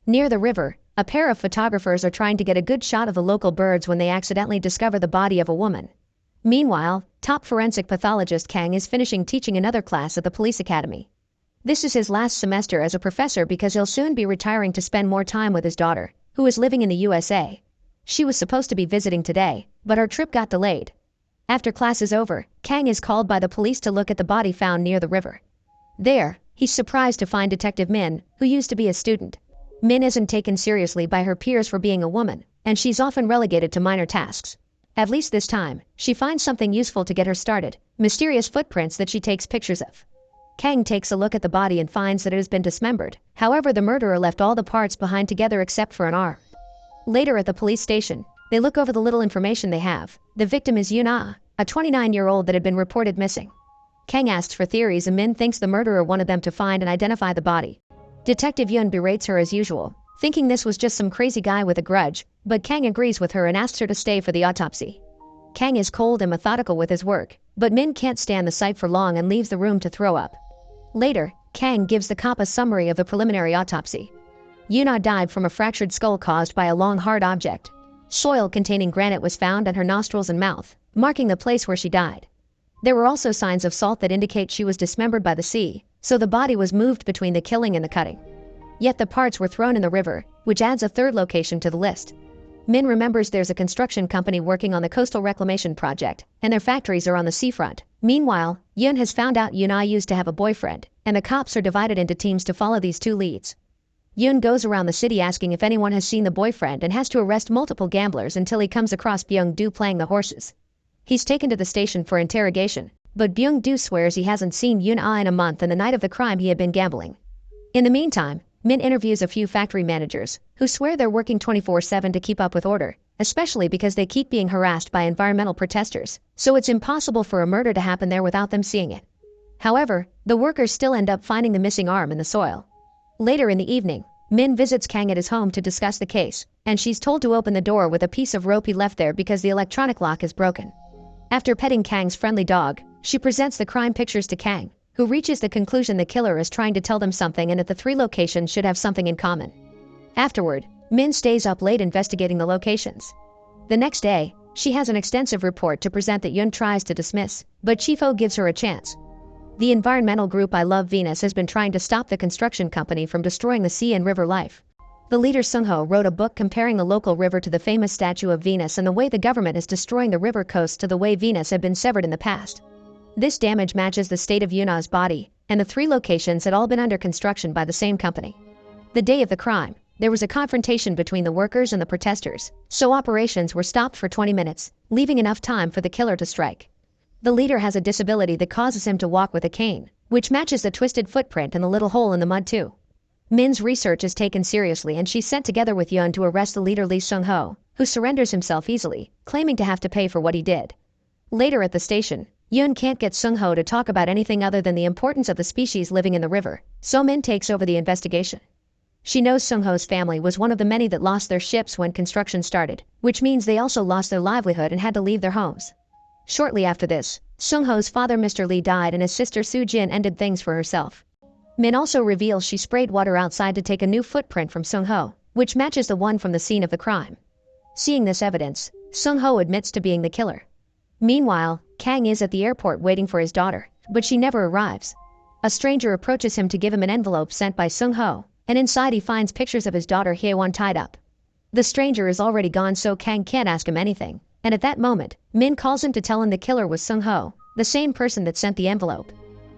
Near the river, a pair of photographers are trying to get a good shot of the local birds when they accidentally discover the body of a woman. Meanwhile, top forensic pathologist Kang is finishing teaching another class at the police academy. This is his last semester as a professor because he'll soon be retiring to spend more time with his daughter, who is living in the USA. She was supposed to be visiting today, but her trip got delayed. After class is over, Kang is called by the police to look at the body found near the river. There, he's surprised to find Detective Min, who used to be a student. Min isn't taken seriously by her peers for being a woman, and she's often relegated to minor tasks. At least this time, she finds something useful to get her started, mysterious footprints that she takes pictures of. Kang takes a look at the body and finds that it has been dismembered. However, the murderer left all the parts behind together except for an arm. Later at the police station, they look over the little information they have. The victim is Yuna, a 29-year-old that had been reported missing. Kang asks for theories and Min thinks the murderer wanted them to find and identify the body. Detective Yun berates her as usual, thinking this was just some crazy guy with a grudge, but Kang agrees with her and asks her to stay for the autopsy. Kang is cold and methodical with his work, but Min can't stand the sight for long and leaves the room to throw up. Later, Kang gives the cop a summary of the preliminary autopsy. Yuna died from a fractured skull caused by a long hard object. Soil containing granite was found on her nostrils and mouth, marking the place where she died. There were also signs of salt that indicate she was dismembered by the sea, so the body was moved between the killing and the cutting. Yet the parts were thrown in the river, which adds a third location to the list. Min remembers there's a construction company working on the coastal reclamation project, and their factories are on the seafront. Meanwhile, Yun has found out Yuna used to have a boyfriend, and the cops are divided into teams to follow these two leads. Yun goes around the city asking if anyone has seen the boyfriend and has to arrest multiple gamblers until he comes across Byung-do playing the horses. He's taken to the station for interrogation, but Byung-do swears he hasn't seen Yun-ah in a month and the night of the crime he had been gambling. In the meantime, Min interviews a few factory managers, who swear they're working 24/7 to keep up with order, especially because they keep being harassed by environmental protesters, so it's impossible for a murder to happen there without them seeing it. However, the workers still end up finding the missing arm in the soil. Later in the evening, Min visits Kang at his home to discuss the case, and she's told to open the door with a piece of rope he left there because the electronic lock is broken. After petting Kang's friendly dog, she presents the crime pictures to Kang, who reaches the conclusion the killer is trying to tell them something and that the three locations should have something in common. Afterward, Min stays up late investigating the locations. The next day, she has an extensive report to present that Yun tries to dismiss, but Chief O gives her a chance. The environmental group I Love Venus has been trying to stop the construction company from destroying the sea and river life. The leader Sung-ho wrote a book comparing the local river to the famous statue of Venus and the way the government is destroying the river coast to the way Venus had been severed in the past. This damage matches the state of Yuna's body, and the three locations had all been under construction by the same company. The day of the crime, there was a confrontation between the workers and the protesters, so operations were stopped for 20 minutes, leaving enough time for the killer to strike. The leader has a disability that causes him to walk with a cane, which matches the twisted footprint and the little hole in the mud too. Min's research is taken seriously and she's sent together with Yun to arrest the leader Lee Sung-ho, who surrenders himself easily, claiming to have to pay for what he did. Later at the station, Yun can't get Sung-ho to talk about anything other than the importance of the species living in the river, so Min takes over the investigation. She knows Sung-ho's family was one of the many that lost their ships when construction started, which means they also lost their livelihood and had to leave their homes. Shortly after this, Sung-ho's father Mr. Lee died and his sister Soo-jin ended things for herself. Min also reveals she sprayed water outside to take a new footprint from Sung-ho, which matches the one from the scene of the crime. Seeing this evidence, Sung-ho admits to being the killer. Meanwhile, Kang is at the airport waiting for his daughter, but she never arrives. A stranger approaches him to give him an envelope sent by Sung-ho, and inside he finds pictures of his daughter Hye-won tied up. The stranger is already gone so Kang can't ask him anything, and at that moment, Min calls him to tell him the killer was Sung-ho, the same person that sent the envelope.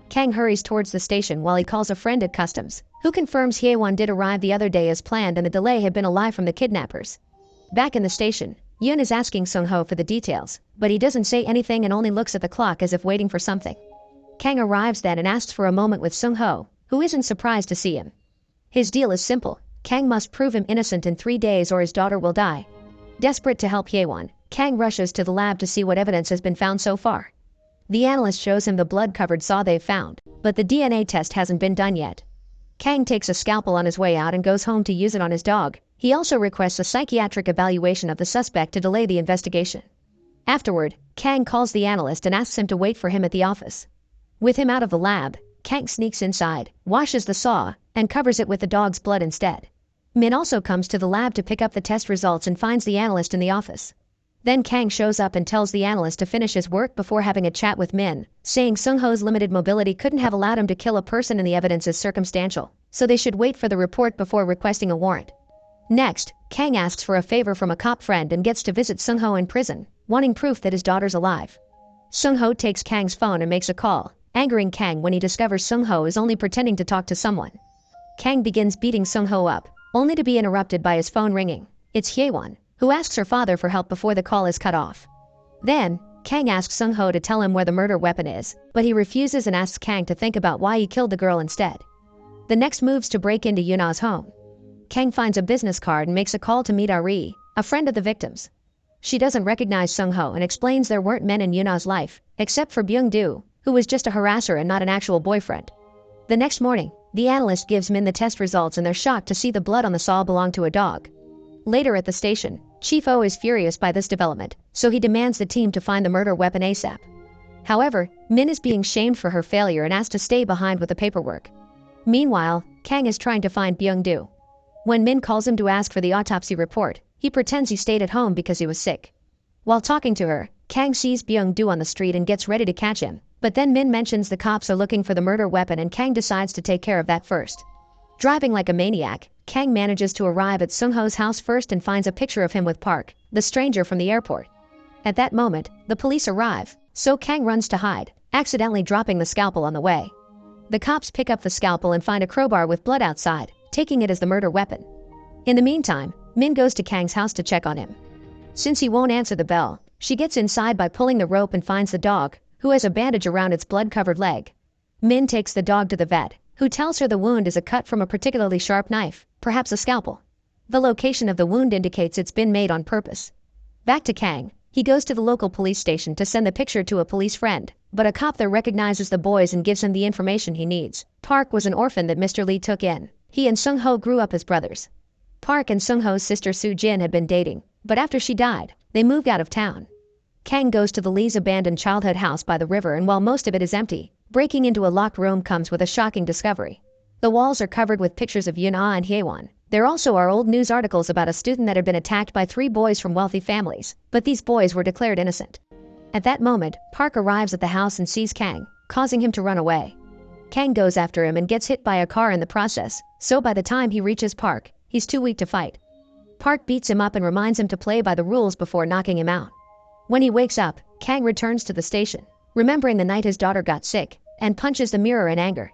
Kang hurries towards the station while he calls a friend at customs, who confirms Hye-won did arrive the other day as planned and the delay had been a lie from the kidnappers. Back in the station, Yun is asking Sung-ho for the details, but he doesn't say anything and only looks at the clock as if waiting for something. Kang arrives then and asks for a moment with Sung-ho, who isn't surprised to see him. His deal is simple: Kang must prove him innocent in 3 days or his daughter will die. Desperate to help Hye-won, Kang rushes to the lab to see what evidence has been found so far. The analyst shows him the blood-covered saw they've found, but the DNA test hasn't been done yet. Kang takes a scalpel on his way out and goes home to use it on his dog. He also requests a psychiatric evaluation of the suspect to delay the investigation. Afterward, Kang calls the analyst and asks him to wait for him at the office. With him out of the lab, Kang sneaks inside, washes the saw, and covers it with the dog's blood instead. Min also comes to the lab to pick up the test results and finds the analyst in the office. Then Kang shows up and tells the analyst to finish his work before having a chat with Min, saying Sung-ho's limited mobility couldn't have allowed him to kill a person and the evidence is circumstantial, so they should wait for the report before requesting a warrant. Next, Kang asks for a favor from a cop friend and gets to visit Sung-ho in prison, wanting proof that his daughter's alive. Sung-ho takes Kang's phone and makes a call, angering Kang when he discovers Sung-ho is only pretending to talk to someone. Kang begins beating Sung-ho up, only to be interrupted by his phone ringing. It's Hye-won, who asks her father for help before the call is cut off. Then, Kang asks Sung-ho to tell him where the murder weapon is, but he refuses and asks Kang to think about why he killed the girl instead. The next move's to break into Yuna's home. Kang finds a business card and makes a call to meet Ari, a friend of the victims. She doesn't recognize Sung-ho and explains there weren't men in Yuna's life, except for Byung-do, who was just a harasser and not an actual boyfriend. The next morning, the analyst gives Min the test results and they're shocked to see the blood on the saw belonged to a dog. Later at the station, Chief O is furious by this development, so he demands the team to find the murder weapon ASAP. However, Min is being shamed for her failure and asked to stay behind with the paperwork. Meanwhile, Kang is trying to find Byung-do. When Min calls him to ask for the autopsy report, he pretends he stayed at home because he was sick. While talking to her, Kang sees Byung-do on the street and gets ready to catch him, but then Min mentions the cops are looking for the murder weapon and Kang decides to take care of that first. Driving like a maniac, Kang manages to arrive at Sung-ho's house first and finds a picture of him with Park, the stranger from the airport. At that moment, the police arrive, so Kang runs to hide, accidentally dropping the scalpel on the way. The cops pick up the scalpel and find a crowbar with blood outside, taking it as the murder weapon. In the meantime, Min goes to Kang's house to check on him. Since he won't answer the bell, she gets inside by pulling the rope and finds the dog, who has a bandage around its blood-covered leg. Min takes the dog to the vet, who tells her the wound is a cut from a particularly sharp knife, perhaps a scalpel. The location of the wound indicates it's been made on purpose. Back to Kang, he goes to the local police station to send the picture to a police friend, but a cop there recognizes the boys and gives him the information he needs. Park was an orphan that Mr. Lee took in. He and Sung-ho grew up as brothers. Park and Sung-ho's sister Soo-jin had been dating, but after she died, they moved out of town. Kang goes to the Lee's abandoned childhood house by the river and while most of it is empty, breaking into a locked room comes with a shocking discovery. The walls are covered with pictures of Yuna and Hye-won. There also are old news articles about a student that had been attacked by 3 boys from wealthy families, but these boys were declared innocent. At that moment, Park arrives at the house and sees Kang, causing him to run away. Kang goes after him and gets hit by a car in the process, so by the time he reaches Park, he's too weak to fight. Park beats him up and reminds him to play by the rules before knocking him out. When he wakes up, Kang returns to the station, remembering the night his daughter got sick, and punches the mirror in anger.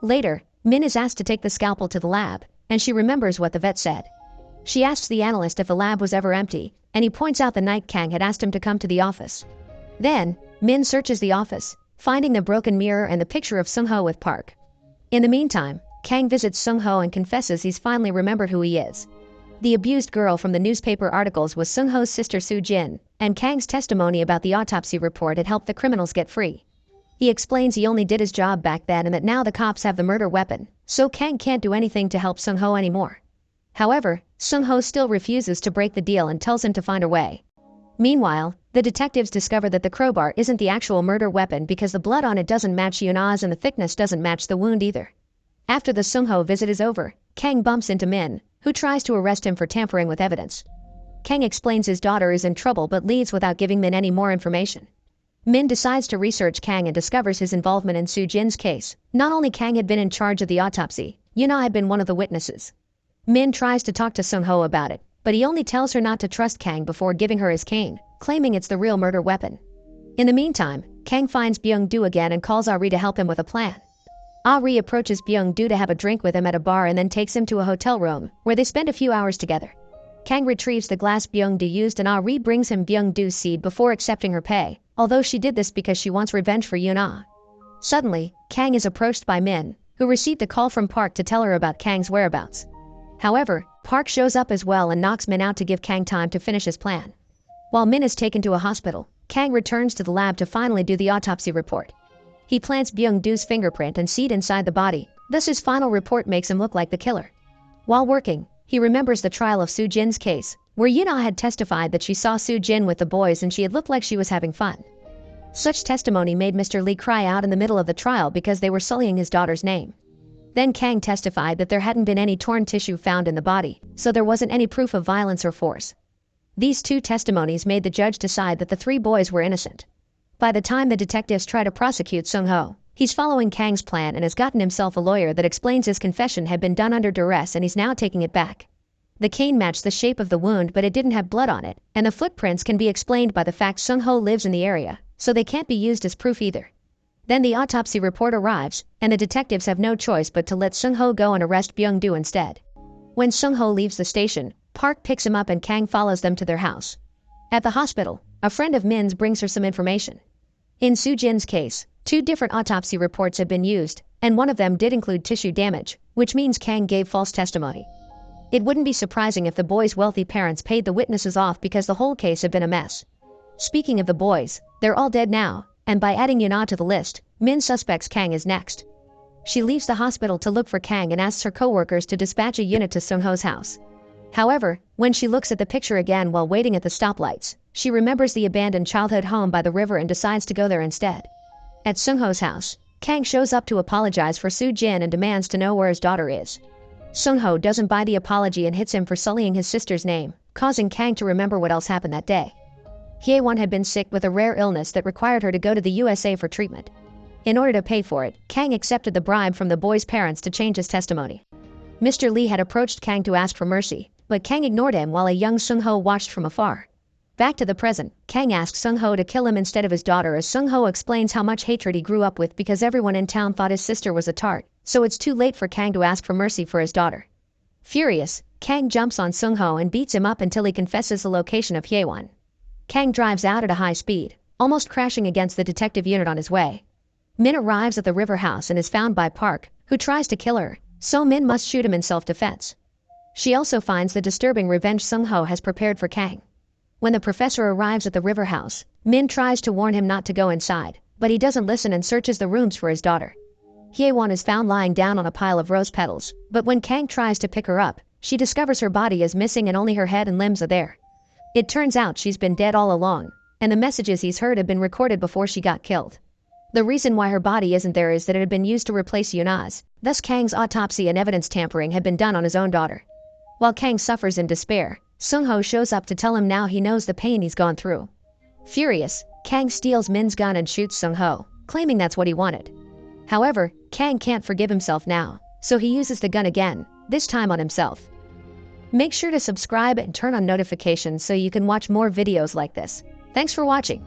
Later, Min is asked to take the scalpel to the lab, and she remembers what the vet said. She asks the analyst if the lab was ever empty, and he points out the night Kang had asked him to come to the office. Then, Min searches the office, finding the broken mirror and the picture of Sung-ho with Park. In the meantime, Kang visits Sung-ho and confesses he's finally remembered who he is. The abused girl from the newspaper articles was Sung-ho's sister Soo-jin, and Kang's testimony about the autopsy report had helped the criminals get free. He explains he only did his job back then and that now the cops have the murder weapon, so Kang can't do anything to help Sung-ho anymore. However, Sung-ho still refuses to break the deal and tells him to find a way. Meanwhile, the detectives discover that the crowbar isn't the actual murder weapon because the blood on it doesn't match Yuna's and the thickness doesn't match the wound either. After the Sung-ho visit is over, Kang bumps into Min, who tries to arrest him for tampering with evidence. Kang explains his daughter is in trouble but leaves without giving Min any more information. Min decides to research Kang and discovers his involvement in Soo-jin's case. Not only Kang had been in charge of the autopsy, Yuna had been one of the witnesses. Min tries to talk to Sung-ho about it, but he only tells her not to trust Kang before giving her his cane, claiming it's the real murder weapon. In the meantime, Kang finds Byung-do again and calls Ari to help him with a plan. Ari approaches Byung-do to have a drink with him at a bar and then takes him to a hotel room, where they spend a few hours together. Kang retrieves the glass Byung-do used and Ari brings him Byung-do's seed before accepting her pay, although she did this because she wants revenge for Yuna. Suddenly, Kang is approached by Min, who received a call from Park to tell her about Kang's whereabouts. However, Park shows up as well and knocks Min out to give Kang time to finish his plan. While Min is taken to a hospital, Kang returns to the lab to finally do the autopsy report. He plants Byung-do's fingerprint and seed inside the body, thus his final report makes him look like the killer. While working, he remembers the trial of Soo-jin's case, where Yuna had testified that she saw Soo-jin with the boys and she had looked like she was having fun. Such testimony made Mr. Lee cry out in the middle of the trial because they were sullying his daughter's name. Then Kang testified that there hadn't been any torn tissue found in the body, so there wasn't any proof of violence or force. These two testimonies made the judge decide that the three boys were innocent. By the time the detectives try to prosecute Sung-ho, he's following Kang's plan and has gotten himself a lawyer that explains his confession had been done under duress and he's now taking it back. The cane matched the shape of the wound, but it didn't have blood on it, and the footprints can be explained by the fact Sung-ho lives in the area, so they can't be used as proof either. Then the autopsy report arrives, and the detectives have no choice but to let Sung-ho go and arrest Byung-do instead. When Sung-ho leaves the station, Park picks him up and Kang follows them to their house. At the hospital, a friend of Min's brings her some information. In Soo-jin's case, 2 different autopsy reports have been used, and one of them did include tissue damage, which means Kang gave false testimony. It wouldn't be surprising if the boys' wealthy parents paid the witnesses off because the whole case had been a mess. Speaking of the boys, they're all dead now, and by adding Yuna to the list, Min suspects Kang is next. She leaves the hospital to look for Kang and asks her co-workers to dispatch a unit to Sung-ho's house. However, when she looks at the picture again while waiting at the stoplights, she remembers the abandoned childhood home by the river and decides to go there instead. At Sung-ho's house, Kang shows up to apologize for Soo-jin and demands to know where his daughter is. Sung-ho doesn't buy the apology and hits him for sullying his sister's name, causing Kang to remember what else happened that day. Hye-won had been sick with a rare illness that required her to go to the USA for treatment. In order to pay for it, Kang accepted the bribe from the boy's parents to change his testimony. Mr. Lee had approached Kang to ask for mercy, but Kang ignored him while a young Sung-ho watched from afar. Back to the present, Kang asks Sung-ho to kill him instead of his daughter as Sung-ho explains how much hatred he grew up with because everyone in town thought his sister was a tart, so it's too late for Kang to ask for mercy for his daughter. Furious, Kang jumps on Sung-ho and beats him up until he confesses the location of Hye-won. Kang drives out at a high speed, almost crashing against the detective unit on his way. Min arrives at the river house and is found by Park, who tries to kill her, so Min must shoot him in self-defense. She also finds the disturbing revenge Sung-ho has prepared for Kang. When the professor arrives at the river house, Min tries to warn him not to go inside, but he doesn't listen and searches the rooms for his daughter. Hye-won is found lying down on a pile of rose petals, but when Kang tries to pick her up, she discovers her body is missing and only her head and limbs are there. It turns out she's been dead all along, and the messages he's heard have been recorded before she got killed. The reason why her body isn't there is that it had been used to replace Yuna's, thus Kang's autopsy and evidence tampering had been done on his own daughter. While Kang suffers in despair, Sung-ho shows up to tell him now he knows the pain he's gone through. Furious, Kang steals Min's gun and shoots Sung-ho, claiming that's what he wanted. However, Kang can't forgive himself now, so he uses the gun again, this time on himself. Make sure to subscribe and turn on notifications so you can watch more videos like this. Thanks for watching.